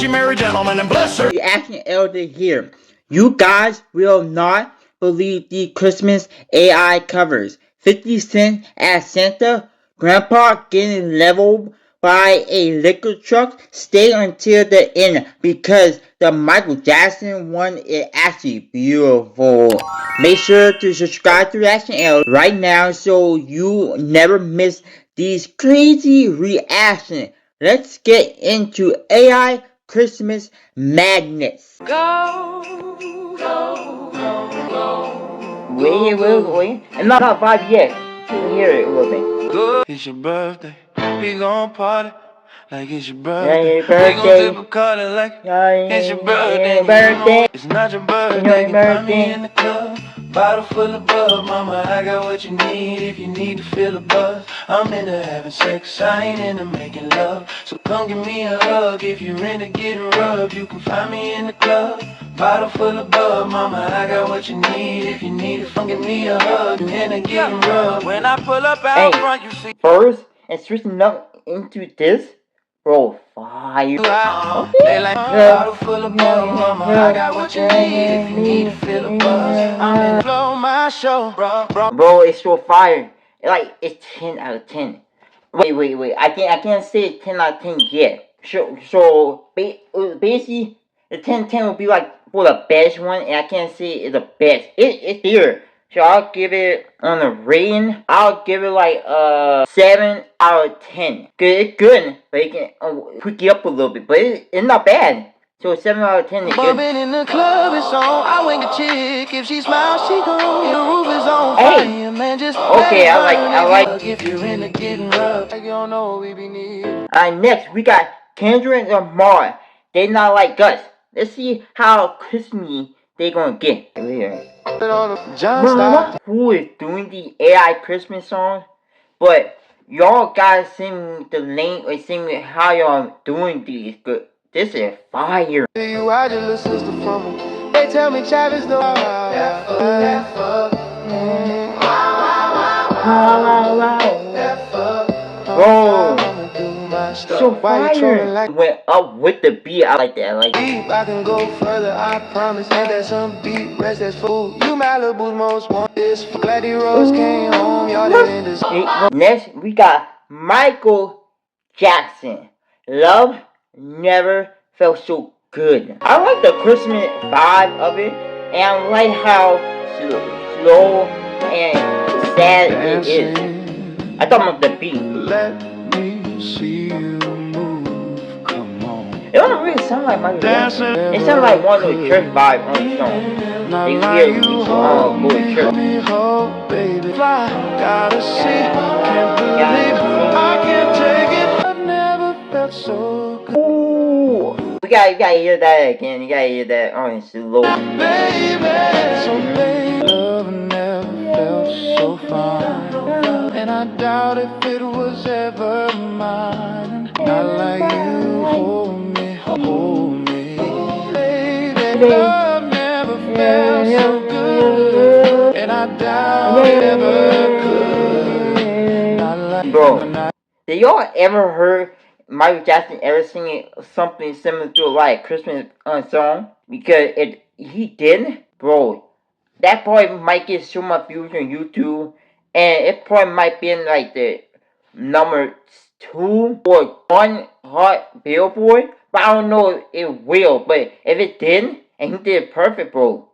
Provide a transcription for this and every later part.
she married gentlemen and bless her. Reaction elder here. You guys will not believe the Christmas AI covers. 50 Cent as Santa, Grandpa getting leveled by a liquor truck. Stay until the end because the Michael Jackson one is actually beautiful. Make sure to subscribe to Reaction L right now so you never miss these crazy reactions. Let's get into AI Christmas madness. Go, go, go, go. Wait. I'm not 5 yet. You can hear it a little bit. Good. It's your birthday. We gon' party like it's your birthday. We gon' sip a Cardi like it's your birthday. It's not your birthday. You find me in the club. Bottle full of bub, mama, I got what you need if you need to feel a buzz. I'm into having sex, I ain't into making love. So come give me a hug if you're into getting rubbed. You can find me in the club. Bottle full of bub, mama, I got what you need if you need it. Come give me a hug, you into getting rubbed. When I pull up out front, you see first and switching up into this, bro, fire. They like bottle full of bub, mama, I got what you need if you need to feel a buzz. I'm in flow, my show, bro, it's so fire. It's 10 out of 10. Wait. I can't say it's 10 out of 10 yet. So basically, the 10 would be like for the best one, and I can't say it's the best. It's here. So I'll give it on a rating. I'll give it like 7 out of 10. Cause it's good, but it can quick you up a little bit, but it's not bad. So 7 out of 10 is good. Bumping in the club, it's on. I wink a chick. If she smiles, she gone. The roof is on fire, man. Just okay, I like. If you're into getting rough, you don't know what we be needing. Alright, next we got Kendrick Lamar. They not like us. Let's see how Christmas they gonna get. Who is doing the AI Christmas song? But y'all gotta send me the link or send me how y'all doing these. But this is fire. You are your little sister from me. They tell me Travis no. Bro, so fire. Went up with the beat. I like that. I can go further, I promise. Ain't that some beat? Rest that's food. You Malibu's most want this. Glad the Rose came home. Y'all didn't deserve. Next, we got Michael Jackson. Love never felt so good. I like the Christmas vibe of it, and I like how slow and sad it is. I thought about the beat. Let me see you move. Come on. It don't really sound like Michael Jackson. It sounds like one of the church vibe on the song. You hear me go to church. Baby, fly, gotta see, can't believe I can't take it. I've never felt so good. Ooh. You gotta hear that again. You gotta hear that on slow. Baby, so baby, love never felt so fine. And I doubt if it was ever mine. Not like you, hold me. Baby, love never felt so good. And I doubt it ever could. Not like bro, did y'all ever heard Michael Jackson ever singing something similar to like a Christmas song? Because he didn't, bro. That probably might get so much views on YouTube, and it probably might be in like the number 2 or 1 hot Billboard. But I don't know if it will. But if it didn't, and he did it perfect, bro.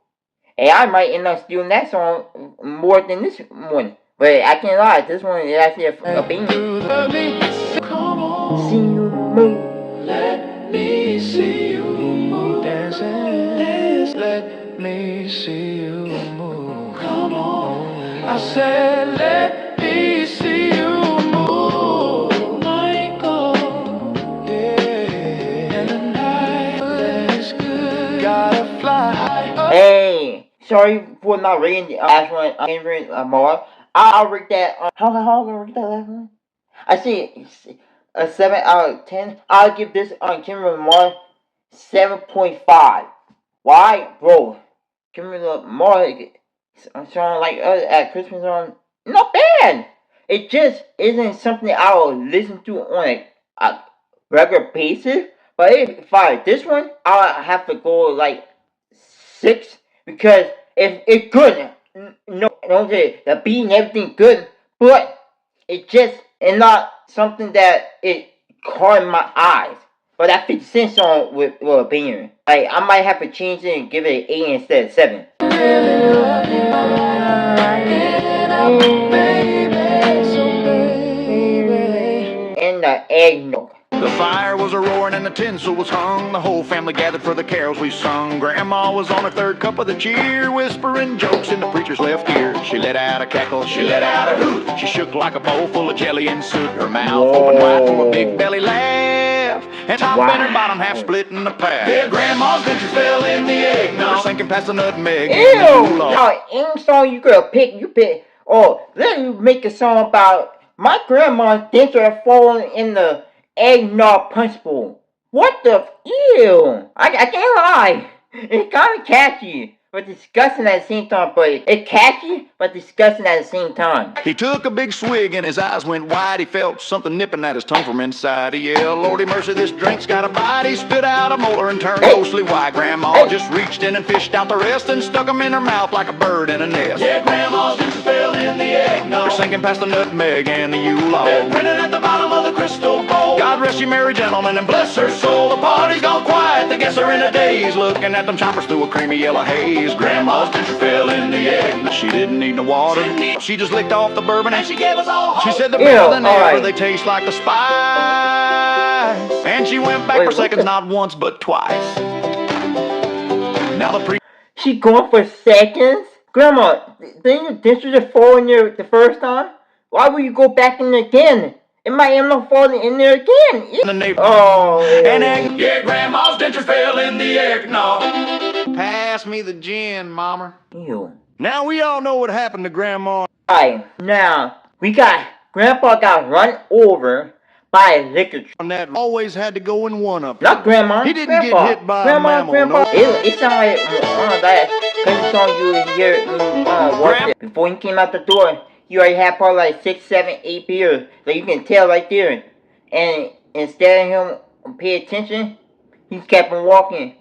And I might end up stealing that song more than this one. But I can't lie, this one is actually a banger. See you move. Let me see you move. Dancing. Let me see you move. Come on. I said, let me see you move. Michael. Yeah. And the night is good. Gotta fly. Hey, sorry for not reading the last one. Kendrick Lamar. I'll rate that. How am I rate that last one? I see a 7 out of 10. I'll give this on Kendrick Lamar 7.5. Why, bro? Kendrick Lamar song like at Christmas song, not bad. It just isn't something I will listen to on a regular basis. But it's fire. This one, I'll have to go like 6 because if it's good. No, okay, the beat and everything good, but it's not something that it caught my eyes. But that 50 Cent song with opinion. Like I might have to change it and give it an 8 instead of 7. And the eggnog. The fire was a-roaring and the tinsel was hung. The whole family gathered for the carols we sung. Grandma was on her 3rd cup of the cheer, whispering jokes in the preacher's left ear. She let out a cackle, she let out a hoot. She shook like a bowl full of jelly and soot. Her mouth open wide from a big belly laugh, and top and her bottom half split in the path. Yeah, Grandma's dentures fell in the eggnog, sinking past the nutmeg. Ew! Now, any song you could pick, you pick. Oh, let me make a song about my grandma's dentures falling in the eggnog punch bowl. What the? Ew! I can't lie. It's kind of catchy, but disgusting at the same time. But it's catchy, but disgusting at the same time. He took a big swig and his eyes went wide. He felt something nipping at his tongue from inside. He yelled, "Lordy mercy, this drink's got a bite." He spit out a molar and turned ghostly white. Grandma just reached in and fished out the rest and stuck them in her mouth like a bird in a nest. Yeah, Grandma's dentures fell in the eggnog, sinking past the nutmeg and the Yule log, grinning at the bottom of the crystal bowl. God rest you, merry gentlemen, and bless her soul. The party's gone quiet, the guests are in a daze, looking at them choppers through a creamy yellow haze. Grandma's dentures fell in the egg. She didn't need no water. She just licked off the bourbon and she gave us all. She said the better than ever, they taste like the spice. And she went back for seconds, not once but twice. Now the She going for seconds? Grandma, didn't your dentures just fall in there the first time? Why would you go back in there again? It might end up falling in there again. Oh, and egg. Yeah, Grandma's dentures fell in the eggnog. Pass me the gin, Mama. Ew. Now we all know what happened to Grandma. Alright, now Grandpa got run over by a liquor truck. And that always had to go in one up. Not Grandma. He didn't get hit by a mammal. Grandpa. No. It sounded like that country song you would hear when you watched it. Before he came out the door, he already had probably like 6, 7, 8 beers. Like you can tell right there. And instead of him pay attention, he kept on walking.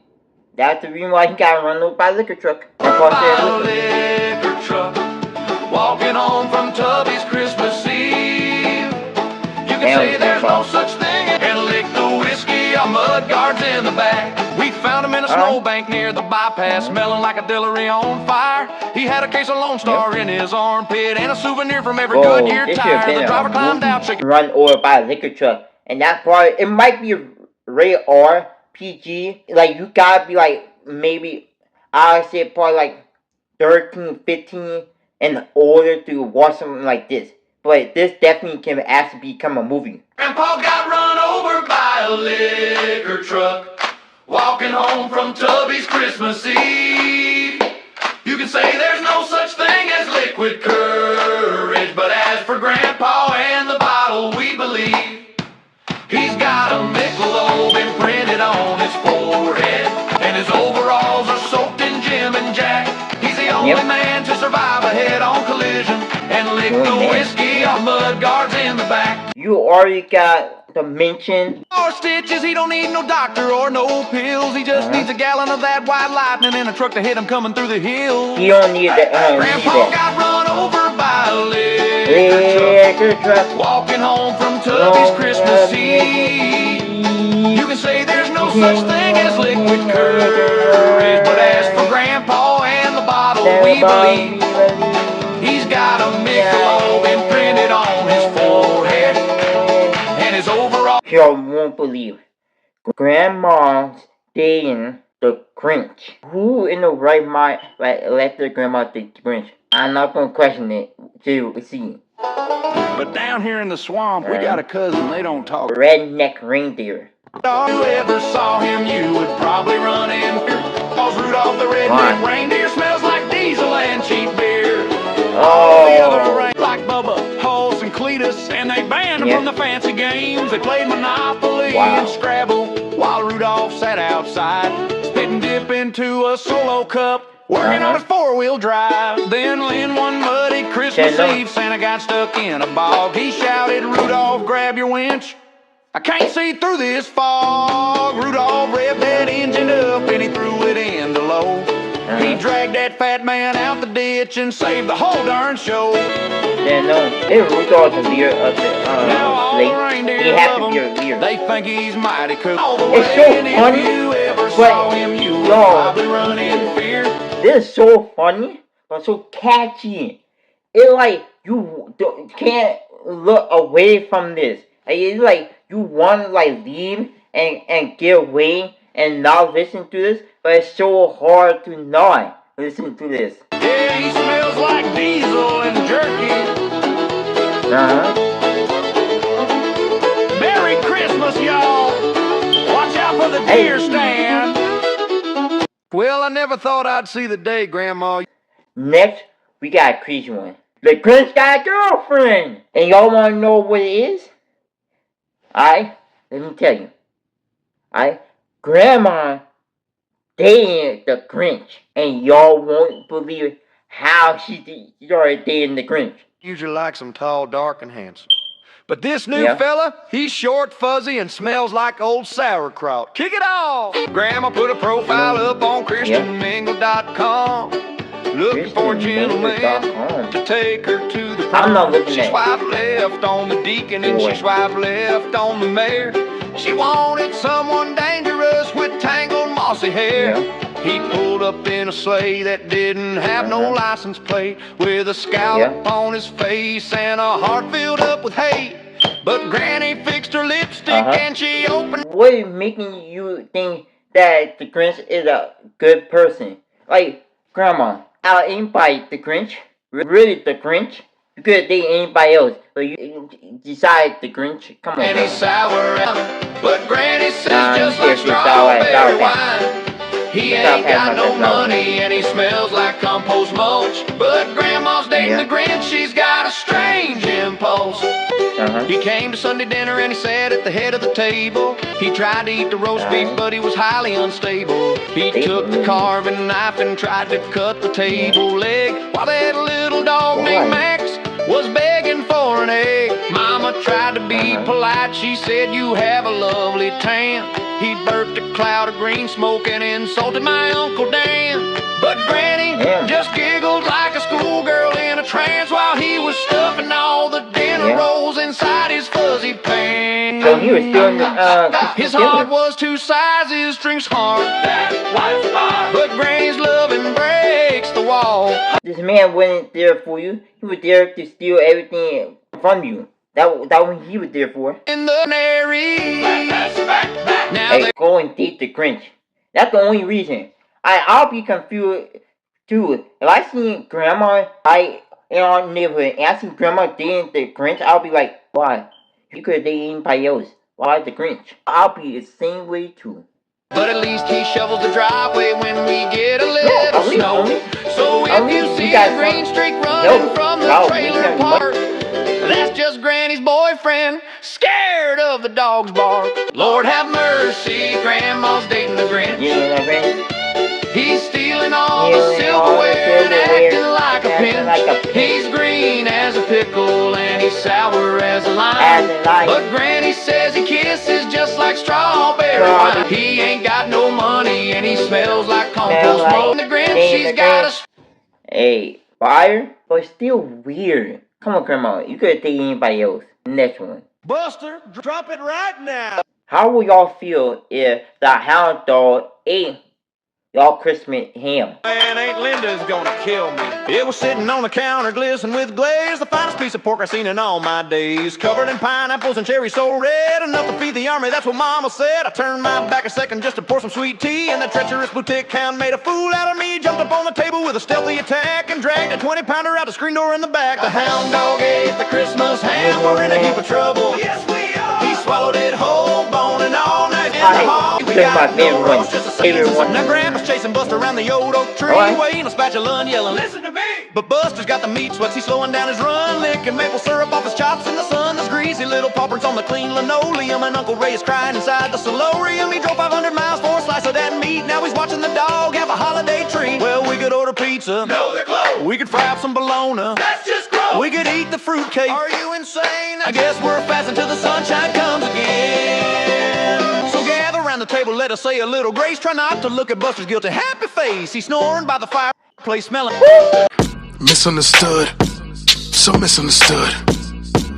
That's the reason why he got run over by a liquor truck. By a liquor truck, walking home from Tubby's Christmas Eve. You can say there's no such thing, and lick the whiskey on mud guards in the back. We found him in a snowbank near the bypass, smelling like a distillery on fire. He had a case of Lone Star in his armpit and a souvenir from every Goodyear tire. The driver climbed out, shaking. Run over by a liquor truck, and that part it might be rated R. PG, like you gotta be like maybe I would say probably like 13, 15 and older to watch something like this. But this definitely can actually become a movie. Grandpa got run over by a liquor truck, walking home from Tubby's Christmas Eve. You can say there's no such thing as liquid courage, but as for Grandpa and the bottle, we believe he's got a Michelob imprinted on his forehead, and his overalls are soaked in Jim and Jack. He's the only man to survive a head-on collision and lick the whiskey on mud guards in the back. You already got the mention. Or stitches, he don't need no doctor or no pills. He just needs a gallon of that white lightning and a truck to hit him coming through the hills. He don't need that. Grandpa got run over by a liquor truck, walking home from Tubby's Christmas Eve. You can say there's no such thing as liquid courage, but as for Grandpa and the bottle, we believe he's got a Michelob imprinted on his forehead and his overall. You won't believe Grandma's dating the Grinch. Who in the right mind let their grandma date the Grinch? I'm not gonna question it till we see. But down here in the swamp, we got a cousin, they don't talk. Redneck reindeer. If you ever saw him, you would probably run in fear. Cause Rudolph the redneck reindeer smells like diesel and cheap beer. All the other like Bubba, Hulse, and Cletus, and they banned them from the fancy games. They played Monopoly and Scrabble while Rudolph sat outside, spit and dip into a solo cup, working on his four-wheel drive. Then in one muddy Christmas Eve, Santa got stuck in a bog. He shouted, "Rudolph, grab your winch. I can't see through this fog." Rudolph ditch and save the whole darn show. Yeah, no, they Rudolph the leader of the slave. He has to be a leader. They think he's mighty cool. It's so funny, but yo, this is so funny, but so catchy. It's like you can't look away from this. Like, it's like you want to like leave and get away and not listen to this, but it's so hard to not listen to this. Yeah, he smells like diesel and jerky. Merry Christmas, y'all. Watch out for the deer stand. Well, I never thought I'd see the day, Grandma. Next, we got a crazy one. The Grinch got a girlfriend! And y'all wanna know what it is? Let me tell you. Grandma dating the Grinch. And y'all won't believe how she started dating the Grinch. Usually likes them tall, dark, and handsome. But this new fella, he's short, fuzzy, and smells like old sauerkraut. Kick it off! Grandma put a profile up on ChristianMingle.com. Looking for a gentleman to take her to the prom. She swiped left on the deacon and she swiped left on the mayor. She wanted someone dangerous with tangled mossy hair. He pulled up in a sleigh that didn't have no license plate, with a scallop on his face and a heart filled up with hate. But Granny fixed her lipstick and she opened. What is making you think that the Grinch is a good person? Like, Grandma, out of anybody, the Grinch? Really, the Grinch? You could date anybody else, but you decide the Grinch. Come on. And he's sour, but Granny says just like strawberry wine. He ain't got no money and he smells like compost mulch. But Grandma's dating the Grinch, she's got a strange impulse. He came to Sunday dinner and he sat at the head of the table. He tried to eat the roast beef, but he was highly unstable. He took the carving knife and tried to cut the table leg, while that little dog named Max was begging for an egg. Mama tried to be polite, she said, "You have a lovely tan." He burped a cloud of green smoke and insulted my Uncle Dan. But Granny just giggled like a schoolgirl in a trance, while he was stuffing all the dinner rolls inside his fuzzy pants. So he was doing his heart was two sizes, strings hard. But Granny's loving breaks the wall. This man wasn't there for you. He was there to steal everything from you. That what he was there for. In the canary. Hey, go and date the Grinch. That's the only reason. I'll be confused too. If I see Grandma in our neighborhood and I see Grandma dating the Grinch, I'll be like, why? You could date anybody else. Why the Grinch? I'll be the same way too. But at least he shovels the driveway when we get a little snow. So if you see a green streak running from the trailer park, that's just Granny's boyfriend, scared of the dog's bark. Lord have mercy, Grandma's dating the Grinch. He's stealing all the silverware and acting like a pinch. He's green as a pickle and he's sour as a lime. But Granny says he kisses just like strawberry wine. He ain't got no money and he smells like compost mold. The Grinch, she's got a fire, but still weird. Come on, Grandma, you could take anybody else. Next one. Buster, drop it right now. How will y'all feel if the hound dog ate y'all Christmas ham? Man, Aunt Linda's gonna kill me. It was sitting on the counter, glistening with glaze, the finest piece of pork I've seen in all my days. Covered in pineapples and cherries so red, enough to feed the army, that's what Mama said. I turned my back a second just to pour some sweet tea, and the treacherous boutique hound made a fool out of me. Jumped up on the table with a stealthy attack and dragged a 20-pounder out the screen door in the back. The hound dog ate the Christmas ham, we're in a heap of trouble. Yes, we are. He swallowed it whole, bone and all night in the hall. We got no roast, just a season. Now Grandpa's chasing Buster around the old oak tree, waving a spatula and yelling, "Listen to me!" But Buster's got the meat sweats, he's slowing down his run, licking maple syrup off his chops in the sun. There's greasy little paw prints on the clean linoleum, and Uncle Ray is crying inside the solarium. He drove 500 miles for a slice of that meat, now he's watching the dog have a holiday treat. Well, we could order pizza, no, they're closed. We could fry up some bologna, that's just gross. We could eat the fruitcake, are you insane? I guess we're fasting till the sunshine comes again. So gather around the table, let us say a little grace. Try not to look at Buster's guilty happy face. He's snoring by the fireplace, smelling. Misunderstood, so misunderstood.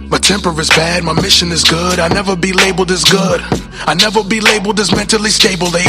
My temper is bad, my mission is good. I never be labeled as good. I never be labeled as mentally stable. They